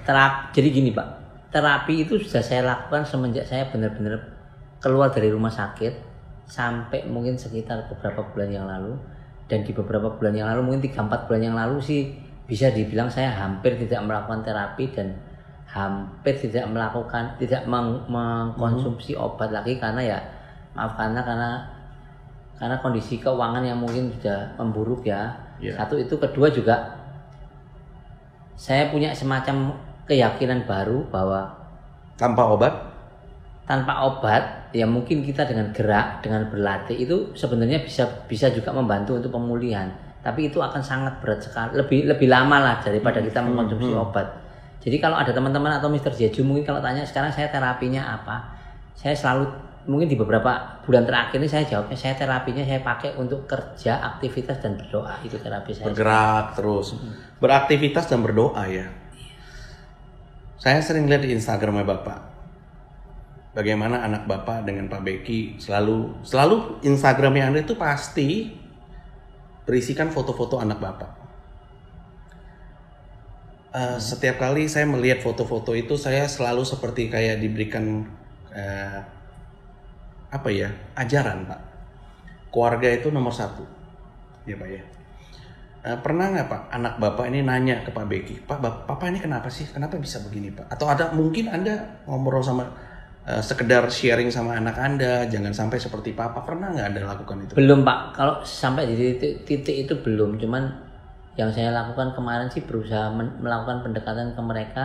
Jadi gini Pak, terapi itu sudah saya lakukan semenjak saya benar-benar keluar dari rumah sakit sampai mungkin sekitar beberapa bulan yang lalu. Dan di beberapa bulan yang lalu, mungkin 3-4 bulan yang lalu sih bisa dibilang saya hampir tidak melakukan terapi dan hampir tidak mengkonsumsi obat lagi, karena ya maaf karena kondisi keuangan yang mungkin sudah memburuk ya. Satu itu, kedua juga saya punya semacam keyakinan baru bahwa tanpa obat ya mungkin kita dengan gerak, dengan berlatih itu sebenarnya bisa juga membantu untuk pemulihan, tapi itu akan sangat berat sekali, lebih lama lah daripada kita mengkonsumsi obat. Jadi kalau ada teman-teman atau Mr. Jeju mungkin kalau tanya sekarang saya terapinya apa, saya selalu mungkin di beberapa bulan terakhir ini saya jawabnya saya terapinya saya pakai untuk kerja, aktivitas dan berdoa. Itu terapi saya. Bergerak terus, beraktivitas dan berdoa ya. Saya sering lihat di Instagramnya Bapak, bagaimana anak Bapak dengan Pak Beki selalu Instagramnya Anda itu pasti berisikan foto-foto anak Bapak. Setiap kali saya melihat foto-foto itu, saya selalu seperti kayak diberikan ajaran, Pak. Keluarga itu nomor 1, ya Pak ya. Pernah nggak Pak anak Bapak ini nanya ke Pak Beki, Pak, Papa ini kenapa sih? Kenapa bisa begini Pak? Atau ada mungkin Anda ngobrol sama sekedar sharing sama anak Anda, jangan sampai seperti Papa. Pernah nggak Anda lakukan itu? Belum Pak, kalau sampai di titik itu belum. Cuman yang saya lakukan kemarin sih berusaha melakukan pendekatan ke mereka,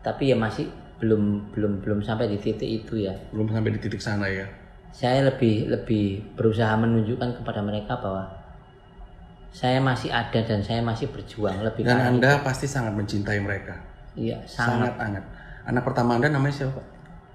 tapi ya masih belum sampai di titik itu ya. Belum sampai di titik sana ya. Saya lebih berusaha menunjukkan kepada mereka bahwa saya masih ada dan saya masih berjuang lebih. Dan Anda pasti sangat mencintai mereka. Iya, sangat. Anak pertama Anda namanya siapa Pak?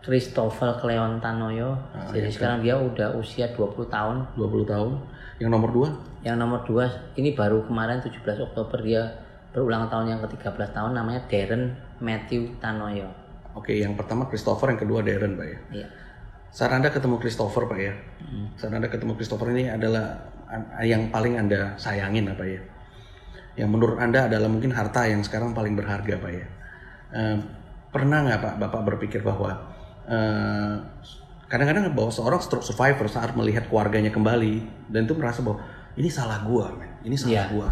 Christopher Cleon Tanoyo. Jadi sekarang dia udah usia 20 tahun. 20 tahun. Yang nomor 2? Yang nomor 2 ini baru kemarin 17 Oktober dia berulang tahun yang ke-13 tahun, namanya Darren Matthew Tanoyo. Oke, yang pertama Christopher, yang kedua Darren Pak ya. Iya. Saat Anda ketemu Christopher Pak ya. Saat Anda ketemu Christopher ini adalah yang paling Anda sayangin apa ya? Yang menurut Anda adalah mungkin harta yang sekarang paling berharga Pak ya. Pernah nggak Pak Bapak berpikir bahwa kadang-kadang bahwa seorang stroke survivor saat melihat keluarganya kembali dan itu merasa bahwa ini salah gua, ini salah gua.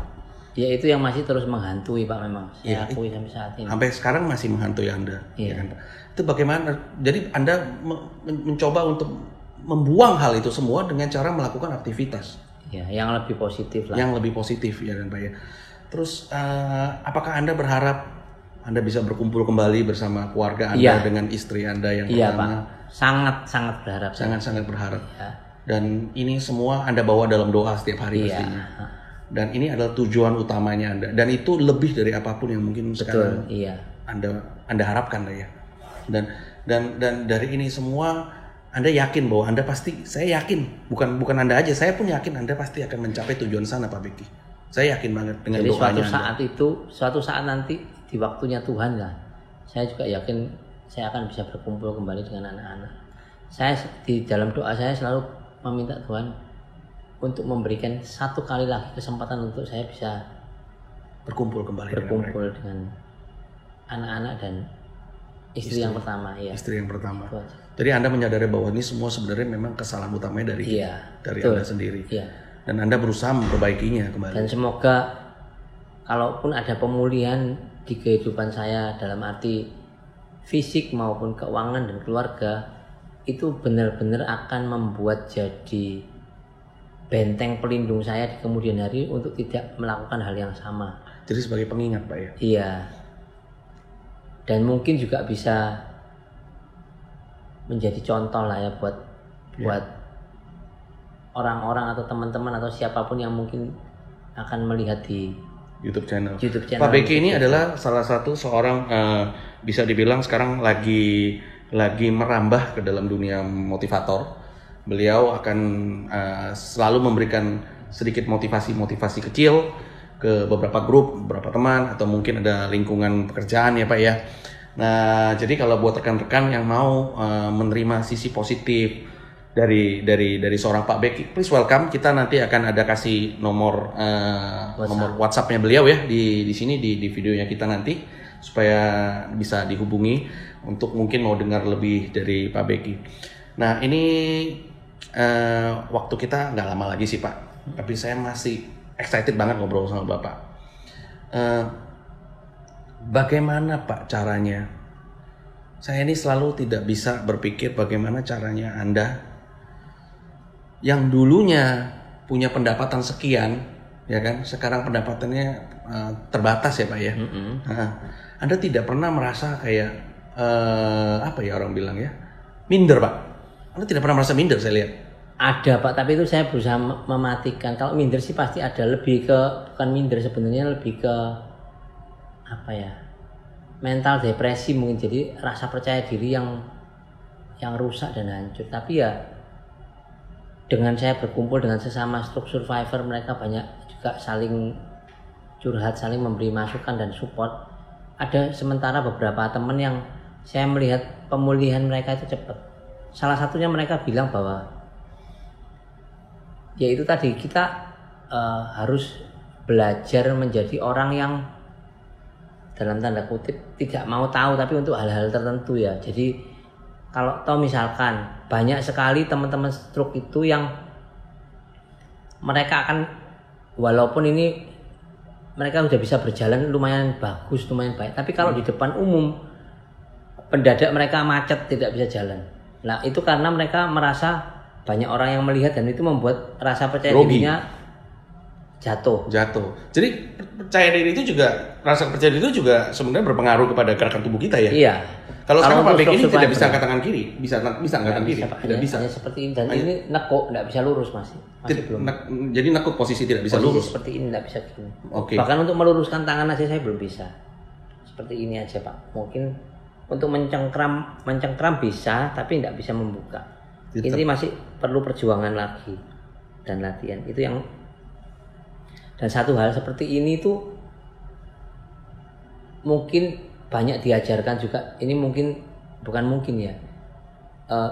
Ya itu yang masih terus menghantui Pak, memang saya akui sampai saat ini. Sampai sekarang masih menghantui Anda, ya kan Pak? Itu bagaimana? Jadi Anda mencoba untuk membuang hal itu semua dengan cara melakukan aktivitas. Ya, yang lebih positif lah. Yang lebih positif ya kan Pak ya. Terus apakah Anda berharap Anda bisa berkumpul kembali bersama keluarga Anda dengan istri Anda yang pertama? Pak. Sangat berharap. Sangat berharap. Ya. Dan ini semua Anda bawa dalam doa setiap hari pastinya. Dan ini adalah tujuan utamanya Anda. Dan itu lebih dari apapun yang mungkin sekarang Anda harapkan lah ya. Dan dari ini semua Anda yakin bahwa Anda pasti, saya yakin, bukan Anda aja, saya pun yakin Anda pasti akan mencapai tujuan sana Pak Beki. Saya yakin banget dengan doanya. Jadi suatu saat nanti di waktunya Tuhan lah, saya juga yakin saya akan bisa berkumpul kembali dengan anak-anak. Saya di dalam doa saya selalu meminta Tuhan untuk memberikan satu kali lagi kesempatan untuk saya bisa berkumpul kembali dengan anak-anak dan istri yang pertama. Ya. Istri yang pertama. Jadi Anda menyadari bahwa ini semua sebenarnya memang kesalahan utamanya dari Anda sendiri. Iya. Dan Anda berusaha memperbaikinya kembali. Dan semoga kalaupun ada pemulihan di kehidupan saya dalam arti fisik maupun keuangan dan keluarga, itu benar-benar akan membuat jadi benteng pelindung saya di kemudian hari untuk tidak melakukan hal yang sama. Jadi sebagai pengingat Pak ya? Iya. Dan mungkin juga bisa menjadi contoh lah ya buat orang-orang atau teman-teman atau siapapun yang mungkin akan melihat di YouTube channel. Pak Beki ini adalah salah satu seorang bisa dibilang sekarang lagi merambah ke dalam dunia motivator. Beliau akan selalu memberikan sedikit motivasi kecil ke beberapa grup, beberapa teman, atau mungkin ada lingkungan pekerjaan ya Pak ya. Nah, jadi kalau buat rekan-rekan yang mau menerima sisi positif dari seorang Pak Beki, please welcome. Kita nanti akan ada kasih nomor WhatsApp-nya beliau ya di sini di videonya kita nanti supaya bisa dihubungi untuk mungkin mau dengar lebih dari Pak Beki. Nah, ini waktu kita nggak lama lagi sih Pak, tapi saya masih excited banget ngobrol sama Bapak. Bagaimana Pak caranya? Saya ini selalu tidak bisa berpikir bagaimana caranya Anda yang dulunya punya pendapatan sekian, ya kan? Sekarang pendapatannya terbatas ya Pak ya. Nah, Anda tidak pernah merasa kayak apa ya orang bilang ya, minder Pak. Anda tidak pernah merasa minder saya lihat. Ada Pak, tapi itu saya berusaha mematikan. Kalau minder sih pasti ada, lebih ke bukan minder sebenarnya, lebih ke apa ya, mental depresi mungkin. Jadi rasa percaya diri yang rusak dan hancur. Tapi ya dengan saya berkumpul dengan sesama stroke survivor, mereka banyak juga saling curhat, saling memberi masukan dan support. Ada sementara beberapa teman yang saya melihat pemulihan mereka itu cepat. Salah satunya mereka bilang bahwa ya itu tadi, kita harus belajar menjadi orang yang dalam tanda kutip tidak mau tahu tapi untuk hal-hal tertentu ya. Jadi kalau toh misalkan banyak sekali teman-teman stroke itu yang mereka akan walaupun ini mereka sudah bisa berjalan lumayan bagus, lumayan baik, tapi kalau di depan umum pendadak mereka macet tidak bisa jalan. Nah itu karena mereka merasa banyak orang yang melihat dan itu membuat rasa percaya dirinya jatuh. Jadi percaya diri itu juga, rasa percaya diri itu juga sebenarnya berpengaruh kepada gerakan tubuh kita ya. Iya. Kalau sekarang Pak Beki ini tidak bisa angkat tangan kiri, bisa angkat tangan kiri, tidak bisa. Hanya seperti ini dan ini nekuk, tidak bisa lurus masih belum. Jadi nekuk posisi tidak bisa posisi lurus. Seperti ini tidak bisa gini. Oke. Bahkan untuk meluruskan tangan aja saya belum bisa. Seperti ini aja Pak. Mungkin untuk mencengkram bisa, tapi tidak bisa membuka. Ini masih perlu perjuangan lagi dan latihan. Itu yang. Dan satu hal seperti ini tuh mungkin banyak diajarkan juga. Ini mungkin bukan mungkin ya.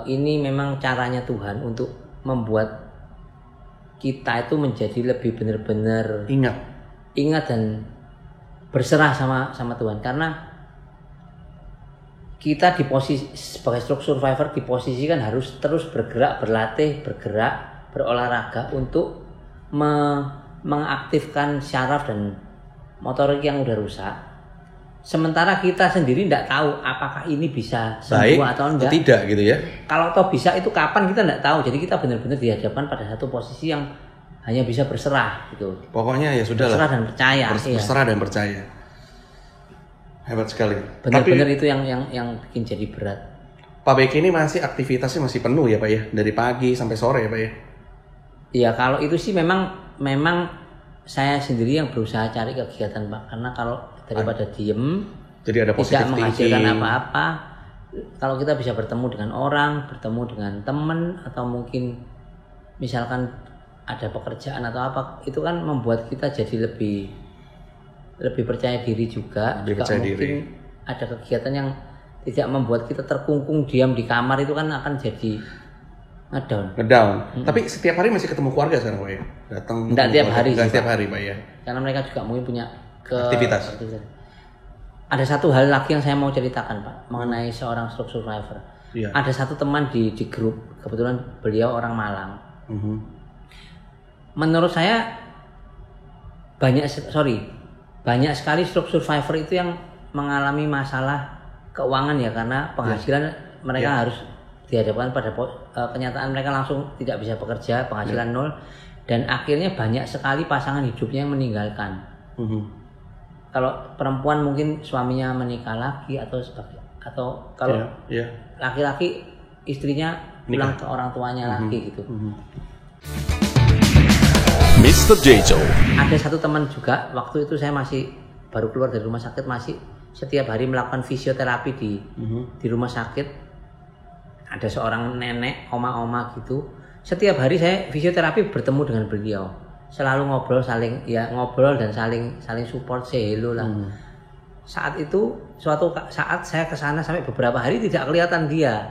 Ini memang caranya Tuhan untuk membuat kita itu menjadi lebih benar-benar ingat dan berserah sama Tuhan. Karena kita di posisi sebagai stroke survivor diposisikan harus terus bergerak, berlatih, berolahraga untuk mengaktifkan syaraf dan motorik yang udah rusak. Sementara kita sendiri tidak tahu apakah ini bisa sembuh atau enggak. Tidak gitu ya. Kalau toh bisa itu kapan kita tidak tahu. Jadi kita benar-benar dihadapkan pada satu posisi yang hanya bisa berserah gitu. Pokoknya ya sudah lah. Berserah dan percaya. Berserah dan percaya. Hebat sekali. Benar-benar itu yang bikin jadi berat. Pak Beki ini masih aktivitasnya masih penuh ya Pak ya, dari pagi sampai sore ya Pak ya. Iya kalau itu sih memang saya sendiri yang berusaha cari kegiatan Pak, karena kalau daripada diem jadi ada tidak menghasilkan apa-apa. Kalau kita bisa bertemu dengan orang, bertemu dengan teman, atau mungkin misalkan ada pekerjaan atau apa, itu kan membuat kita jadi lebih percaya diri juga. Percaya mungkin diri. Ada kegiatan yang tidak membuat kita terkungkung diam di kamar, itu kan akan jadi ngedown. Tapi setiap hari masih ketemu keluarga sekarang Pak ya? Datang enggak tiap hari sih, tiap hari Pak ya. Karena mereka juga mungkin punya aktivitas. Ada satu hal lagi yang saya mau ceritakan Pak mengenai seorang stroke survivor. Iya. Ada satu teman di grup, kebetulan beliau orang Malang. Menurut saya banyak sekali stroke survivor itu yang mengalami masalah keuangan ya, karena penghasilan mereka harus dihadapkan pada kenyataan mereka langsung tidak bisa bekerja, penghasilan nol, dan akhirnya banyak sekali pasangan hidupnya yang meninggalkan. Kalau perempuan mungkin suaminya menikah lagi atau kalau laki-laki istrinya pulang ke orang tuanya lagi gitu. Mr. Jejo. Ada satu teman juga, waktu itu saya masih baru keluar dari rumah sakit, masih setiap hari melakukan fisioterapi di rumah sakit. Ada seorang nenek, oma-oma gitu. Setiap hari saya fisioterapi bertemu dengan beliau. Selalu ngobrol dan saling support, say hello lah. Saat itu suatu saat saya ke sana sampai beberapa hari tidak kelihatan dia.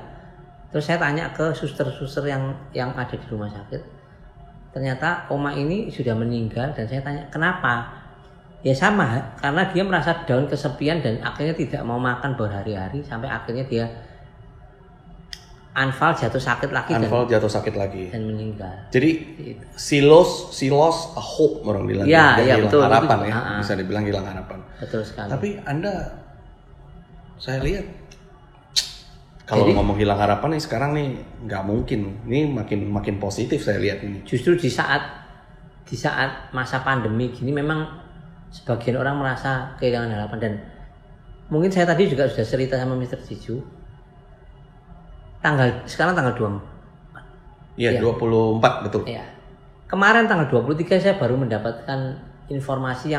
Terus saya tanya ke suster-suster yang ada di rumah sakit. Ternyata oma ini sudah meninggal, dan saya tanya kenapa? Ya sama, karena dia merasa down, kesepian, dan akhirnya tidak mau makan berhari-hari sampai akhirnya dia jatuh sakit lagi dan meninggal. Jadi she lost a hope, orang bilang. Iya, betul. Harapan ya, bisa dibilang hilang harapan. Betul sekali. Tapi saya lihat kalau ngomong hilang harapan nih sekarang nih nggak mungkin. Ini makin positif saya lihat ini. Justru di saat masa pandemi gini memang sebagian orang merasa kehilangan harapan, dan mungkin saya tadi juga sudah cerita sama Mr. Jejo. Sekarang tanggal 24. Iya, 24 betul. Iya. Kemarin tanggal 23 saya baru mendapatkan informasi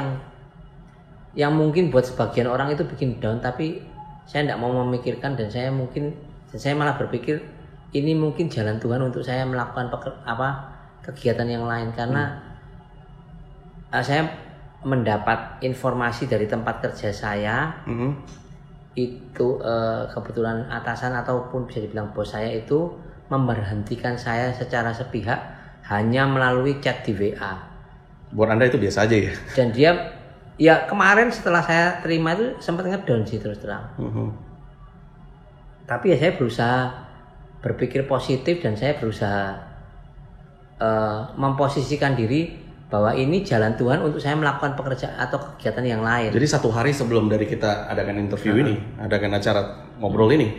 yang mungkin buat sebagian orang itu bikin down, tapi saya tidak mau memikirkan, dan saya malah berpikir ini mungkin jalan Tuhan untuk saya melakukan kegiatan yang lain, karena saya mendapat informasi dari tempat kerja saya. Itu kebetulan atasan ataupun bisa dibilang bos saya itu memberhentikan saya secara sepihak hanya melalui chat di WA. Buat Anda itu biasa aja ya? Dan dia, ya kemarin setelah saya terima itu sempat ngedown sih terus terang. Tapi ya saya berusaha berpikir positif dan saya berusaha memposisikan diri bahwa ini jalan Tuhan untuk saya melakukan pekerjaan atau kegiatan yang lain. Jadi 1 hari sebelum dari kita adakan interview ini, adakan acara ngobrol ini,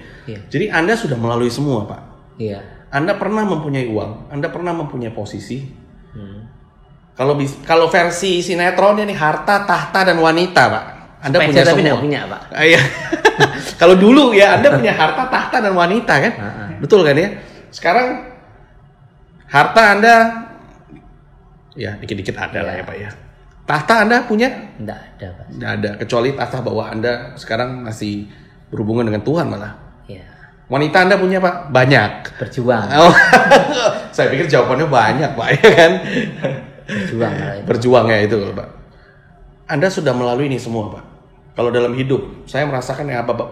jadi Anda sudah melalui semua, Pak. Iya. Anda pernah mempunyai uang, Anda pernah mempunyai posisi. Kalau versi sinetronnya nih harta, tahta dan wanita, Pak. Anda punya tapi semua. punya, Pak. Iya. Kalau dulu ya Anda punya harta, tahta dan wanita kan? Betul kan ya? Sekarang harta Anda ya dikit-dikit ada lah ya Pak ya. Tahta Anda punya? Nggak ada, Pak. Nggak ada, kecuali tahta bahwa Anda sekarang masih berhubungan dengan Tuhan malah. Iya. Wanita Anda punya Pak? Banyak. Berjuang. Oh, saya pikir jawabannya banyak Pak ya kan? Berjuang lah itu. Berjuang ya itu Pak. Anda sudah melalui ini semua Pak. Kalau dalam hidup, saya merasakan yang apa Pak?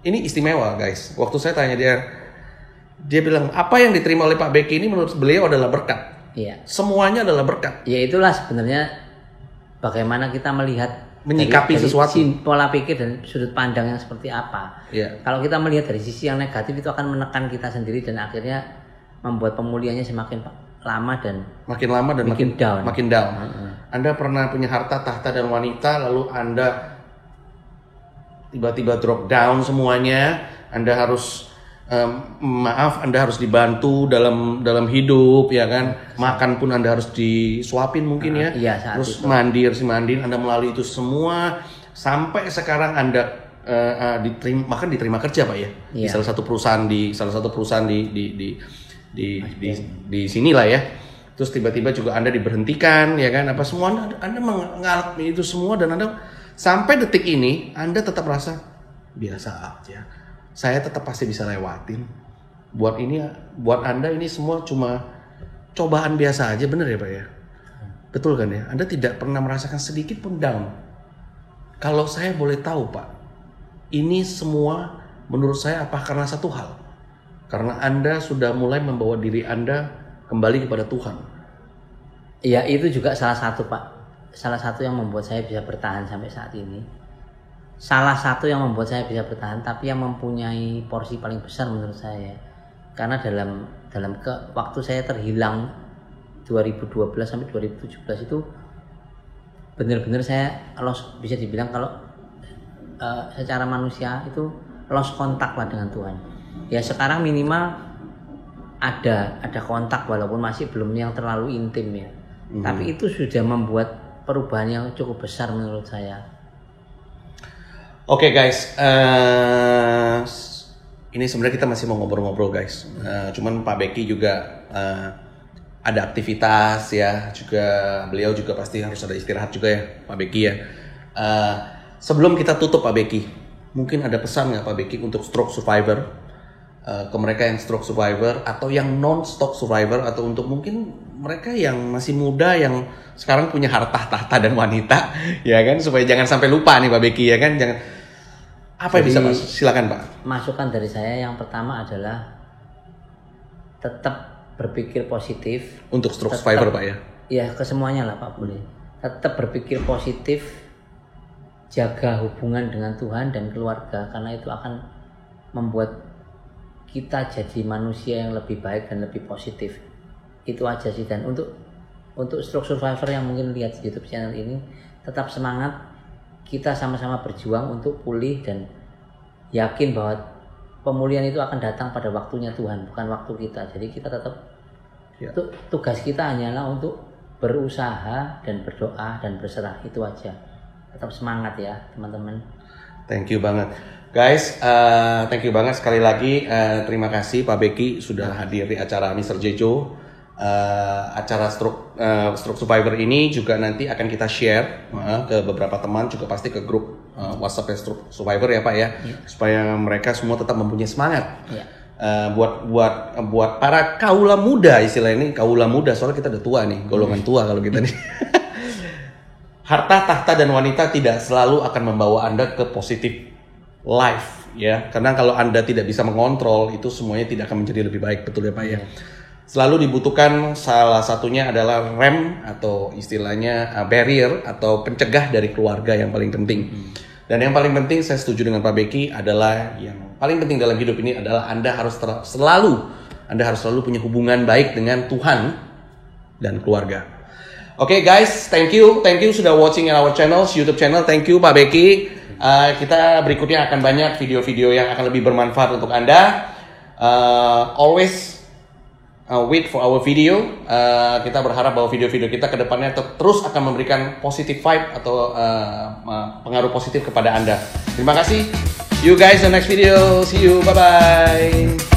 Ini istimewa guys. Waktu saya tanya dia bilang, apa yang diterima oleh Pak Beki ini menurut beliau adalah berkat. Iya. Semuanya adalah berkat. Ya itulah sebenarnya bagaimana kita melihat menyikapi dari sesuatu, pola pikir dan sudut pandang yang seperti apa. Iya. Kalau kita melihat dari sisi yang negatif itu akan menekan kita sendiri dan akhirnya membuat pemulihannya semakin lama dan makin down. Makin down. Anda pernah punya harta, tahta dan wanita, lalu Anda tiba-tiba drop down semuanya. Anda harus Anda harus dibantu dalam hidup ya kan. Makan pun Anda harus disuapin mungkin ya. Iya, terus mandi, Anda melalui itu semua sampai sekarang Anda diterima kerja Pak ya. Di salah satu perusahaan di sinilah ya. Terus tiba-tiba juga Anda diberhentikan ya kan. Apa semua Anda mengalami itu semua dan Anda sampai detik ini Anda tetap merasa biasa aja. Saya tetap pasti bisa lewatin. Buat Anda ini semua cuma cobaan biasa aja, bener ya Pak ya? Betul kan ya? Anda tidak pernah merasakan sedikit pun down. Kalau saya boleh tahu Pak, ini semua menurut saya apa karena satu hal? Karena Anda sudah mulai membawa diri Anda kembali kepada Tuhan. Iya, itu juga salah satu Pak. Salah satu yang membuat saya bisa bertahan sampai saat ini. Salah satu yang membuat saya bisa bertahan, tapi yang mempunyai porsi paling besar menurut saya. Karena dalam waktu saya terhilang 2012 sampai 2017 itu benar-benar saya bisa dibilang kalau secara manusia itu lost kontak lah dengan Tuhan. Ya sekarang minimal ada kontak walaupun masih belum yang terlalu intim ya. Tapi itu sudah membuat perubahan yang cukup besar menurut saya. Oke guys, ini sebenarnya kita masih mau ngobrol-ngobrol guys. Cuman Pak Beki juga ada aktivitas ya, juga beliau juga pasti harus ada istirahat juga ya Pak Beki ya. Sebelum kita tutup Pak Beki, mungkin ada pesan nggak Pak Beki untuk stroke survivor, ke mereka yang stroke survivor atau yang non stroke survivor, atau untuk mungkin mereka yang masih muda yang sekarang punya harta, tahta dan wanita ya kan, supaya jangan sampai lupa nih Pak Beki ya kan. Jangan, apa yang bisa Pak? Silakan Pak. Masukan dari saya yang pertama adalah tetap berpikir positif untuk stroke survivor Pak ya. Ya ke semuanya lah Pak boleh. Tetap berpikir positif, jaga hubungan dengan Tuhan dan keluarga, karena itu akan membuat kita jadi manusia yang lebih baik dan lebih positif. Itu aja sih. Dan untuk stroke survivor yang mungkin lihat di YouTube channel ini, tetap semangat. Kita sama-sama berjuang untuk pulih dan yakin bahwa pemulihan itu akan datang pada waktunya Tuhan, bukan waktu kita. Jadi kita tetap tugas kita hanyalah untuk berusaha dan berdoa dan berserah, itu aja. Tetap semangat ya teman-teman. Thank you banget guys, thank you banget sekali lagi. Terima kasih Pak Beki sudah hadir di acara Mr. Jejo. Acara stroke survivor ini juga nanti akan kita share ke beberapa teman, juga pasti ke grup WhatsApp stroke survivor ya Pak ya, supaya mereka semua tetap mempunyai semangat. Buat para kaula muda, istilah ini kaula muda soalnya kita udah tua nih, golongan tua kalau kita nih. Harta, tahta dan wanita tidak selalu akan membawa Anda ke positif life ya, karena kalau Anda tidak bisa mengontrol itu semuanya tidak akan menjadi lebih baik, betul ya Pak ya. selalu dibutuhkan salah satunya adalah rem atau istilahnya barrier atau pencegah dari keluarga yang paling penting. Dan yang paling penting saya setuju dengan Pak Beki adalah yang paling penting dalam hidup ini adalah Anda harus selalu punya hubungan baik dengan Tuhan dan keluarga. Oke guys, thank you sudah watching our channel, YouTube channel. Thank you Pak Beki. Kita berikutnya akan banyak video-video yang akan lebih bermanfaat untuk Anda. Always wait for our video. Kita berharap bahwa video-video kita ke depannya terus akan memberikan positive vibe atau pengaruh positif kepada Anda. Terima kasih. See you guys in the next video. See you. Bye-bye.